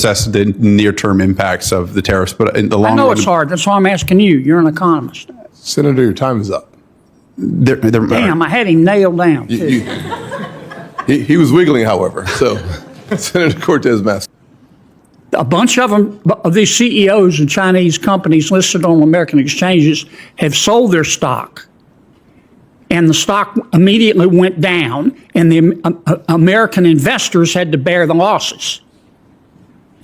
assess the near-term impacts of the tariffs, but in the long I know run, it's hard. That's why I'm asking you. You're an economist. Senator, your time is up. Damn, I had him nailed down. Too. He was wiggling, however. So, Senator Cortez Masto. A bunch of them, of these CEOs of Chinese companies listed on American exchanges, have sold their stock. And the stock immediately went down, and the American investors had to bear the losses.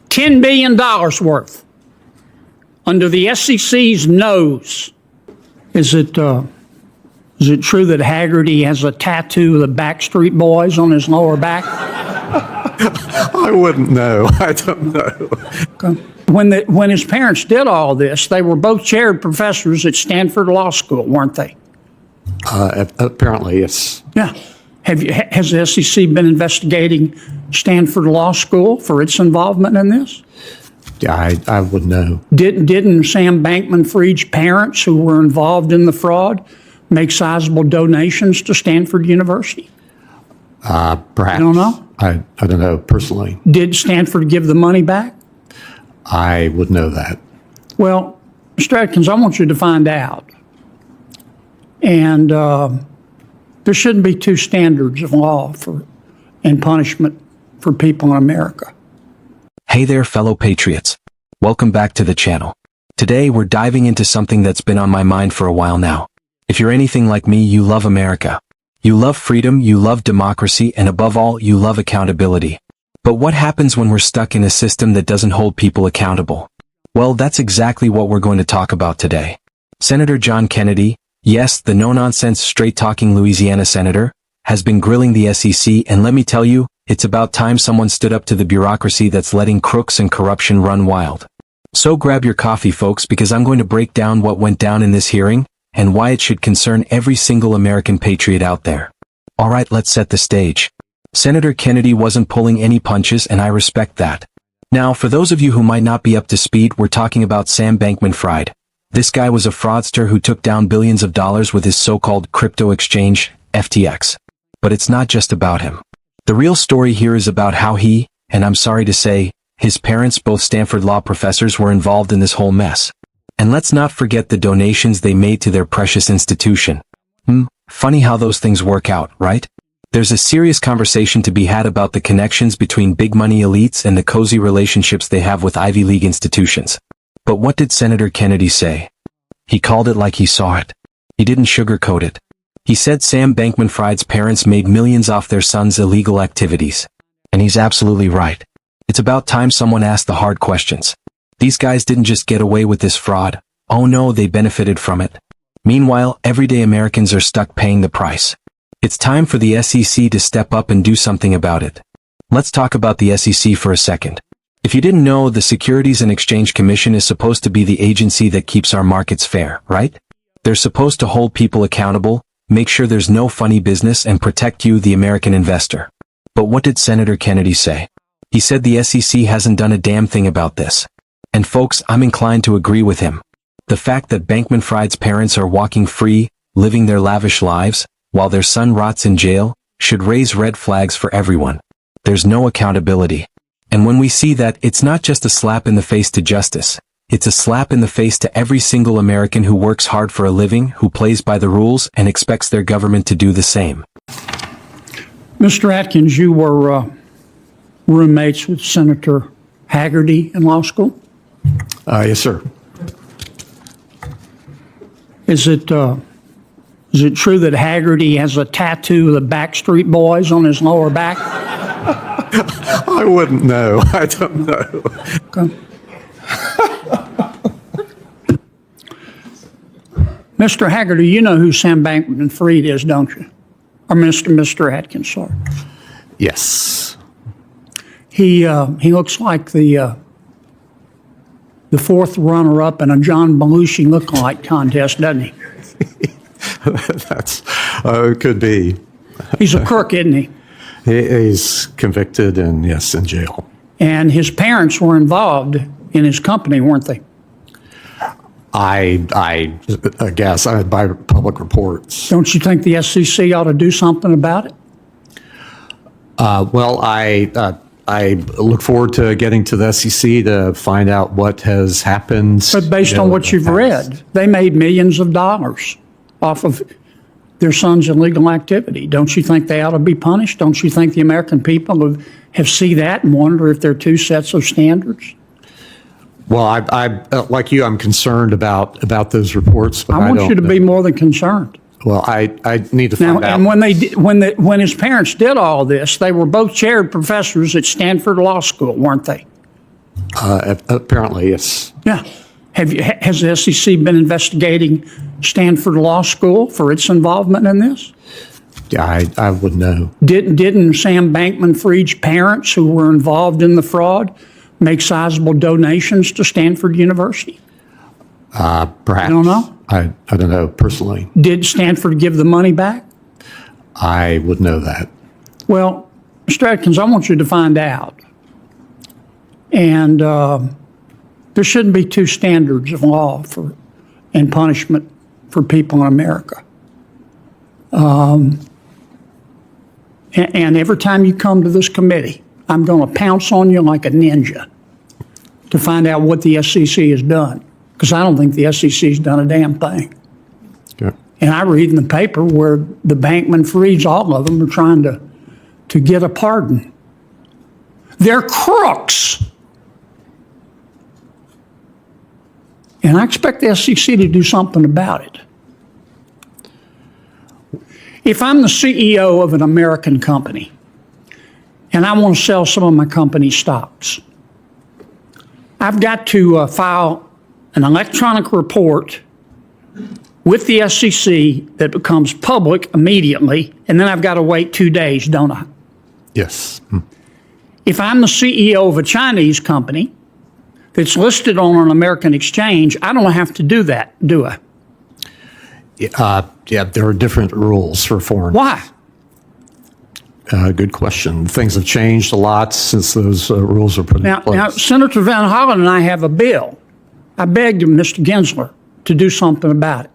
$10 billion worth under the SEC's nose. Is it true that Haggerty has a tattoo of the Backstreet Boys on his lower back? I wouldn't know. I don't know. Okay. When his parents did all this, they were both chaired professors at Stanford Law School, weren't they? Apparently, yes. Yeah. Has the SEC been investigating Stanford Law School for its involvement in this? Yeah, I would know. Didn't Sam Bankman-Fried's parents, who were involved in the fraud, make sizable donations to Stanford University? Perhaps. You don't know? I don't know personally. Did Stanford give the money back? I would know that. Well, Mr. Atkins, I want you to find out. And there shouldn't be two standards of law and punishment for people in America. Hey there, fellow patriots. Welcome back to the channel. Today we're diving into something that's been on my mind for a while now. If you're anything like me, you love America. You love freedom, you love democracy, and above all, you love accountability. But what happens when we're stuck in a system that doesn't hold people accountable? Well, that's exactly what we're going to talk about today. Senator John Kennedy, yes, the no-nonsense, straight-talking Louisiana senator, has been grilling the SEC, and let me tell you, it's about time someone stood up to the bureaucracy that's letting crooks and corruption run wild. So grab your coffee, folks, because I'm going to break down what went down in this hearing, and why it should concern every single American patriot out there. Alright, let's set the stage. Senator Kennedy wasn't pulling any punches, and I respect that. Now, for those of you who might not be up to speed, we're talking about Sam Bankman-Fried. This guy was a fraudster who took down billions of dollars with his so-called crypto exchange, FTX. But it's not just about him. The real story here is about how he, and I'm sorry to say, his parents, both Stanford law professors, were involved in this whole mess. And let's not forget the donations they made to their precious institution. Funny how those things work out, right? There's a serious conversation to be had about the connections between big money elites and the cozy relationships they have with Ivy League institutions. But what did Senator Kennedy say? He called it like he saw it. He didn't sugarcoat it. He said Sam Bankman-Fried's parents made millions off their son's illegal activities. And he's absolutely right. It's about time someone asked the hard questions. These guys didn't just get away with this fraud. Oh no, they benefited from it. Meanwhile, everyday Americans are stuck paying the price. It's time for the SEC to step up and do something about it. Let's talk about the SEC for a second. If you didn't know, the Securities and Exchange Commission is supposed to be the agency that keeps our markets fair, right? They're supposed to hold people accountable, make sure there's no funny business, and protect you, the American investor. But what did Senator Kennedy say? He said the SEC hasn't done a damn thing about this. And folks, I'm inclined to agree with him. The fact that Bankman-Fried's parents are walking free, living their lavish lives, while their son rots in jail, should raise red flags for everyone. There's no accountability. And when we see that, it's not just a slap in the face to justice. It's a slap in the face to every single American who works hard for a living, who plays by the rules, and expects their government to do the same. Mr. Atkins, you were roommates with Senator Haggerty in law school? Yes, sir. Is it true that Haggerty has a tattoo of the Backstreet Boys on his lower back? I wouldn't know. I don't know. Okay. Mr. Haggerty, you know who Sam Bankman-Fried is, don't you? Or Mr. Atkins, sorry. Yes. He looks like the fourth runner-up in a John Belushi lookalike contest, doesn't he? That's could be. He's a crook, isn't he? He's convicted and, yes, in jail. And his parents were involved in his company, weren't they? I guess by public reports. Don't you think the SEC ought to do something about it? Well, I I look forward to getting to the SEC to find out what has happened. But based on what you've read, they made millions of dollars off of their son's illegal activity. Don't you think they ought to be punished? Don't you think the American people have see that and wonder if there are two sets of standards? Well, I like you, I'm concerned about those reports. But I want don't you to know. be more than concerned. Well, I need to Now, find out. and when his parents did all this, they were both chaired professors at Stanford Law School, weren't they? Apparently, yes. Yeah. Has the SEC been investigating Stanford Law School for its involvement in this? Yeah, I would know. Didn't Sam Bankman-Fried's parents, who were involved in the fraud, make sizable donations to Stanford University? Perhaps. You don't know? I don't know personally. Did Stanford give the money back? I would know that. Well, Mr. Atkins, I want you to find out. And there shouldn't be two standards of law and punishment for people in America. And every time you come to this committee, I'm going to pounce on you like a ninja to find out what the SEC has done, because I don't think the SEC has done a damn thing. Okay. And I read in the paper where the Bankman-Frieds, all of them, are trying to get a pardon. They're crooks. And I expect the SEC to do something about it. If I'm the CEO of an American company and I want to sell some of my company's stocks, I've got to file an electronic report with the SEC that becomes public immediately, and then I've got to wait 2 days, don't I? Yes. If I'm the CEO of a Chinese company that's listed on an American exchange, I don't have to do that, do I? Yeah, there are different rules for foreign. Why? Good question. Things have changed a lot since those rules were put in place. Now, Senator Van Hollen and I have a bill. I begged Mr. Gensler to do something about it.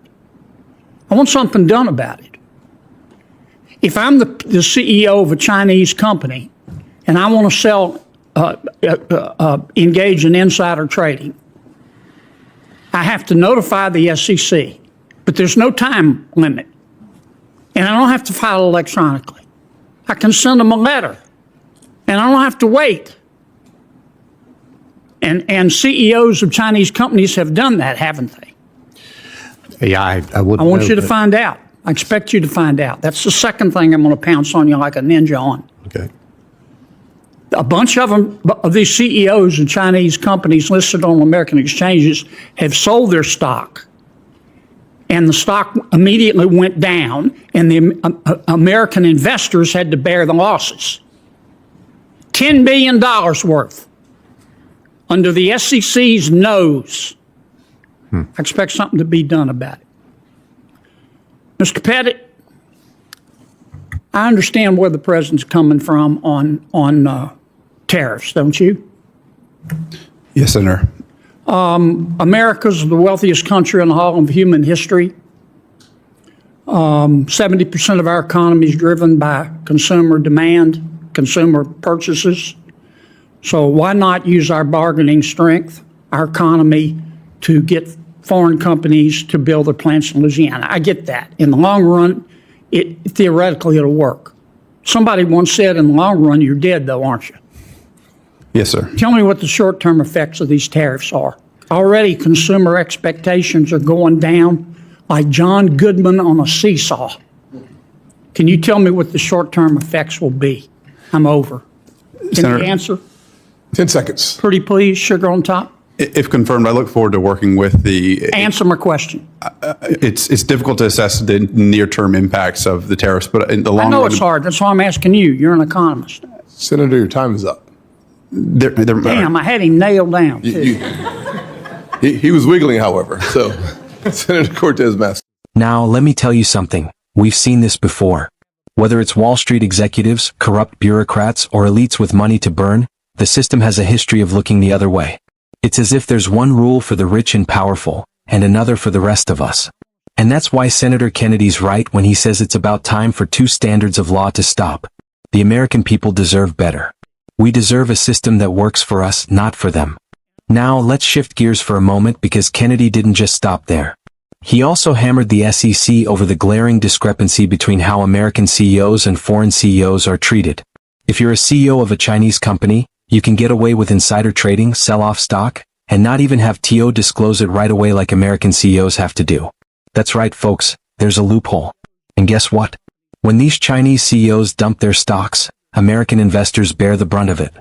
I want something done about it. If I'm the CEO of a Chinese company and I want to sell, engage in insider trading, I have to notify the SEC, but there's no time limit. And I don't have to file electronically. I can send them a letter, and I don't have to wait. And CEOs of Chinese companies have done that, haven't they? Yeah, I would. I want you to find out. I expect you to find out. That's the second thing I'm going to pounce on you like a ninja on. Okay. A bunch of them, of these CEOs of Chinese companies listed on American exchanges, have sold their stock. And the stock immediately went down, and the American investors had to bear the losses. $10 billion worth under the SEC's nose. I expect something to be done about it. Mr. Pettit, I understand where the president's coming from on tariffs, don't you? Yes, Senator. America's the wealthiest country in the whole of human history. 70% of our economy is driven by consumer demand, consumer purchases. So why not use our bargaining strength, our economy, to get foreign companies to build their plants in Louisiana? I get that. In the long run, theoretically it'll work. Somebody once said, in the long run, you're dead though, aren't you? Yes, sir. Tell me what the short-term effects of these tariffs are. Already consumer expectations are going down like John Goodman on a seesaw. Can you tell me what the short-term effects will be? I'm over. Can Senator, you answer? 10 seconds. Pretty please, sugar on top. If confirmed, I look forward to working with the. Answer my question. It's difficult to assess the near-term impacts of the tariffs, but in the long I know run, it's hard. That's why I'm asking you. You're an economist. Senator, your time is up. Damn, I had him nailed down. too. He was wiggling, however. So, Senator Cortez Masto. Now, let me tell you something. We've seen this before. Whether it's Wall Street executives, corrupt bureaucrats, or elites with money to burn, the system has a history of looking the other way. It's as if there's one rule for the rich and powerful, and another for the rest of us. And that's why Senator Kennedy's right when he says it's about time for two standards of law to stop. The American people deserve better. We deserve a system that works for us, not for them. Now let's shift gears for a moment because Kennedy didn't just stop there. He also hammered the SEC over the glaring discrepancy between how American CEOs and foreign CEOs are treated. If you're a CEO of a Chinese company, you can get away with insider trading, sell off stock, and not even have TO disclose it right away like American CEOs have to do. That's right, folks, there's a loophole. And guess what? When these Chinese CEOs dump their stocks, American investors bear the brunt of it.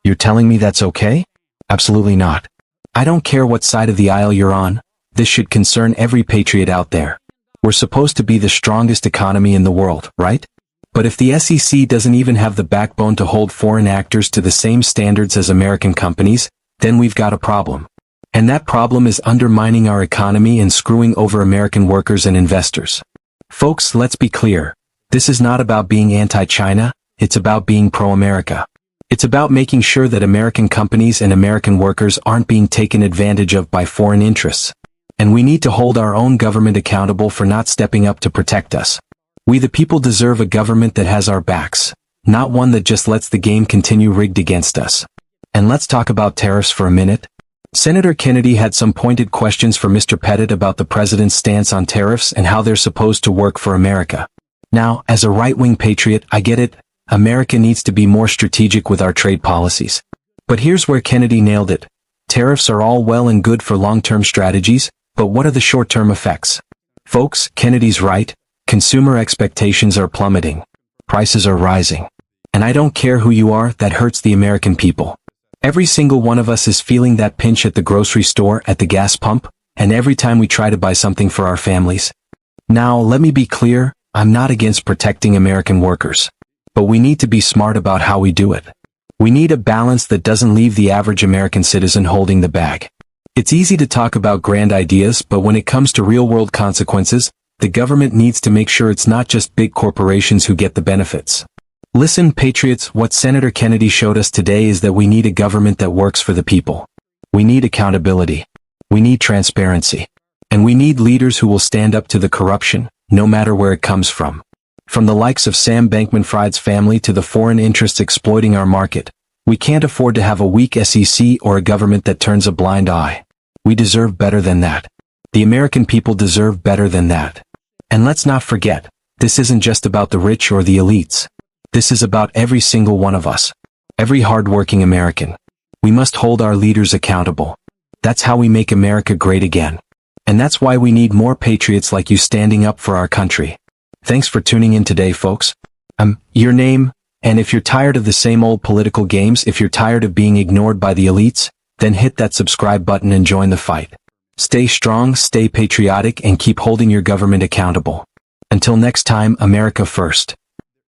You're telling me that's okay? Absolutely not. I don't care what side of the aisle you're on, this should concern every patriot out there. We're supposed to be the strongest economy in the world, right? But if the SEC doesn't even have the backbone to hold foreign actors to the same standards as American companies, then we've got a problem. And that problem is undermining our economy and screwing over American workers and investors. Folks, let's be clear. This is not about being anti-China, it's about being pro-America. It's about making sure that American companies and American workers aren't being taken advantage of by foreign interests. And we need to hold our own government accountable for not stepping up to protect us. We the people deserve a government that has our backs, not one that just lets the game continue rigged against us. And let's talk about tariffs for a minute. Senator Kennedy had some pointed questions for Mr. Pettit about the president's stance on tariffs and how they're supposed to work for America. Now, as a right-wing patriot, I get it. America needs to be more strategic with our trade policies. But here's where Kennedy nailed it. Tariffs are all well and good for long-term strategies, but what are the short-term effects? Folks, Kennedy's right. Consumer expectations are plummeting. Prices are rising. And I don't care who you are, that hurts the American people. Every single one of us is feeling that pinch at the grocery store, at the gas pump, and every time we try to buy something for our families. Now, let me be clear, I'm not against protecting American workers. But we need to be smart about how we do it. We need a balance that doesn't leave the average American citizen holding the bag. It's easy to talk about grand ideas, but when it comes to real-world consequences, the government needs to make sure it's not just big corporations who get the benefits. Listen, patriots, what Senator Kennedy showed us today is that we need a government that works for the people. We need accountability. We need transparency. And we need leaders who will stand up to the corruption, no matter where it comes from. From the likes of Sam Bankman-Fried's family to the foreign interests exploiting our market, we can't afford to have a weak SEC or a government that turns a blind eye. We deserve better than that. The American people deserve better than that. And let's not forget, this isn't just about the rich or the elites. This is about every single one of us. Every hard-working American. We must hold our leaders accountable. That's how we make America great again. And that's why we need more patriots like you standing up for our country. Thanks for tuning in today, folks. Your name, and if you're tired of the same old political games, if you're tired of being ignored by the elites, then hit that subscribe button and join the fight. Stay strong, stay patriotic, and keep holding your government accountable. Until next time, America first.